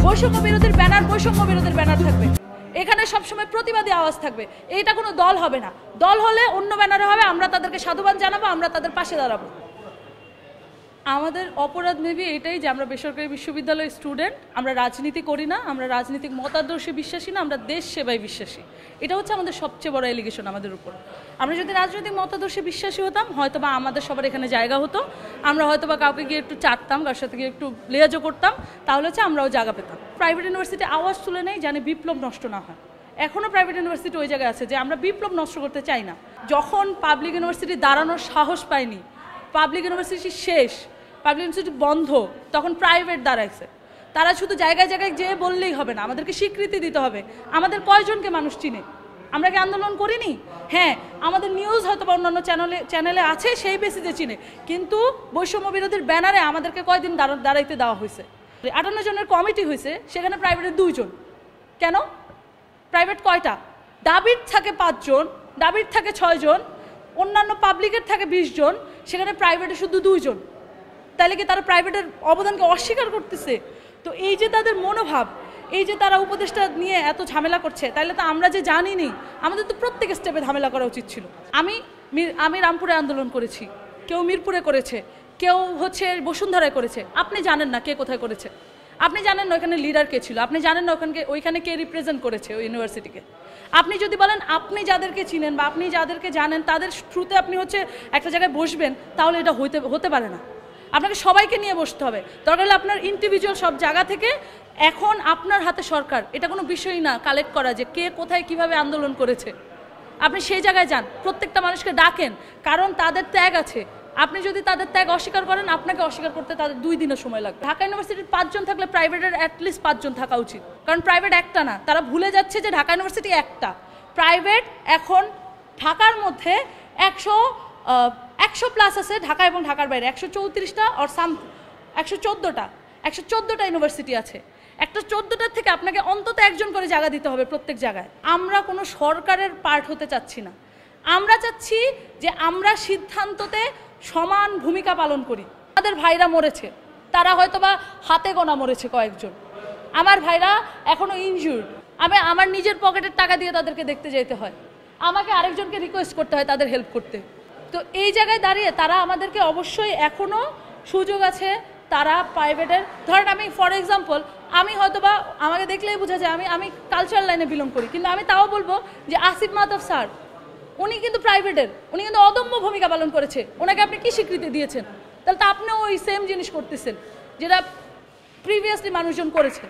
বৈষম্য বিরোধীর ব্যানার থাকবে, এখানে সবসময় প্রতিবাদী আওয়াজ থাকবে। এইটা কোনো দল হবে না, দল হলে অন্য ব্যানারে হবে, আমরা তাদেরকে সাধুবাদ জানাবো, আমরা তাদের পাশে দাঁড়াবো। আমাদের অপরাধ মেবি এটাই যে আমরা বেসরকারি বিশ্ববিদ্যালয়ের স্টুডেন্ট, আমরা রাজনীতি করি না, আমরা রাজনৈতিক মতাদর্শে বিশ্বাসী না, আমরা দেশ সেবায় বিশ্বাসী। এটা হচ্ছে আমাদের সবচেয়ে বড় এলিগেশন আমাদের উপর। আমরা যদি রাজনৈতিক মতাদর্শে বিশ্বাসী হতাম, হয়তো বা আমাদের সবার এখানে জায়গা হতো, আমরা হয়তো বা কাউকে গিয়ে একটু চাটতাম, কার সাথে গিয়ে একটু লেয়াজো করতাম, তাহলে হচ্ছে আমরাও জায়গা পেতাম। প্রাইভেট ইউনিভার্সিটি আওয়াজ তুলে নেই জানে বিপ্লব নষ্ট না হয়। এখনও প্রাইভেট ইউনিভার্সিটি ওই জায়গায় আছে যে আমরা বিপ্লব নষ্ট করতে চাই না। যখন পাবলিক ইউনিভার্সিটি দাঁড়ানোর সাহস পায়নি, পাবলিক ইউনিভার্সিটি শেষ, পাবলিক ইউনিভার্সিটি বন্ধ, তখন প্রাইভেট দাঁড়াইছে। তারা শুধু জায়গায় জায়গায় যেয়ে বললেই হবে না, আমাদেরকে স্বীকৃতি দিতে হবে। আমাদের কয়জনকে মানুষ চিনে? আমরা কি আন্দোলন করিনি? হ্যাঁ, আমাদের নিউজ হয়তো বা অন্যান্য চ্যানেলে আছে, সেই বেসিসে চিনে, কিন্তু বৈষম্য বিরোধীর ব্যানারে আমাদেরকে কয়দিন দাঁড়াইতে দেওয়া হয়েছে? 58 জনের কমিটি হয়েছে, সেখানে প্রাইভেটের 2 জন। কেন? প্রাইভেট কয়টা? দাবির থাকে 5 জন, দাবির থাকে 6 জন, অন্যান্য পাবলিকের থাকে 20 জন, সেখানে প্রাইভেটে শুধু 2 জন। তাহলে কি তারা প্রাইভেটের অবদানকে অস্বীকার করতেছে? তো এই যে তাদের মনোভাব, এই যে তারা উপদেষ্টা নিয়ে এত ঝামেলা করছে, তাহলে তো আমরা যে জানিনি, আমাদের তো প্রত্যেক স্টেপে ঝামেলা করা উচিত ছিল। আমি রামপুরে আন্দোলন করেছি, কেউ মিরপুরে করেছে, কেউ হচ্ছে বসুন্ধরায় করেছে। আপনি জানেন না কে কোথায় করেছে, আপনি জানেন না ওইখানে লিডার কে ছিল, আপনি জানেন না ওইখানে কে রিপ্রেজেন্ট করেছে ওই ইউনিভার্সিটিকে। আপনি যদি বলেন আপনি যাদেরকে চিনেন বা আপনি যাদেরকে জানেন তাদের থ্রুতে আপনি হচ্ছে একটা জায়গায় বসবেন, তাহলে এটা হতে পারে না। আপনাকে সবাইকে নিয়ে বসতে হবে। দরকার হলে আপনার ইন্ডিভিজুয়াল সব জায়গা থেকে, এখন আপনার হাতে সরকার, এটা কোনো বিষয়ই না কালেক্ট করা যে কে কোথায় কিভাবে আন্দোলন করেছে। আপনি সেই জায়গায় যান, প্রত্যেকটা মানুষকে ডাকেন, কারণ তাদের ত্যাগ আছে। আপনি যদি তাদের ত্যাগ অস্বীকার করেন, আপনাকে অস্বীকার করতে তাদের 2 দিনের সময় লাগবে। ঢাকা ইউনিভার্সিটির 5 জন থাকলে প্রাইভেটের অ্যাটলিস্ট 5 জন থাকা উচিত, কারণ প্রাইভেট একটা না। তারা ভুলে যাচ্ছে যে ঢাকা ইউনিভার্সিটি একটা, প্রাইভেট এখন ঢাকার মধ্যে 100 প্লাস আছে, ঢাকা এবং ঢাকার বাইরে 134টা আর 114টা ইউনিভার্সিটি আছে। একটা 14টার থেকে আপনাকে অন্তত 1 জন করে জায়গা দিতে হবে প্রত্যেক জায়গায়। আমরা কোনো সরকারের পার্ট হতে চাচ্ছি না, আমরা চাচ্ছি যে আমরা সিদ্ধান্ততে সমান ভূমিকা পালন করি। আমাদের ভাইরা মরেছে, তারা হয়তো বা হাতে গোনা মরেছে কয়েকজন, আমার ভাইরা এখনও ইনজুর্ড। আমার নিজের পকেটের টাকা দিয়ে তাদেরকে দেখতে যেতে হয়, আমাকে আরেকজনকে রিকোয়েস্ট করতে হয় তাদের হেল্প করতে। তো এই জায়গায় দাঁড়িয়ে তারা আমাদেরকে অবশ্যই এখনও সুযোগ আছে। তারা প্রাইভেটের, ধরেন আমি ফর এক্সাম্পল, আমি হয়তো বা আমাকে দেখলেই বোঝা যায় আমি কালচারাল লাইনে বিলং করি, কিন্তু আমি তাও বলবো যে আসিফ মাহতাব স্যার, উনি কিন্তু প্রাইভেটের, উনি কিন্তু অদম্য ভূমিকা পালন করেছে, ওনাকে আপনি কি স্বীকৃতি দিয়েছেন? তাহলে তো আপনিও ওই সেম জিনিস করতেছেন যেটা প্রিভিয়াসলি মানুষজন করেছে।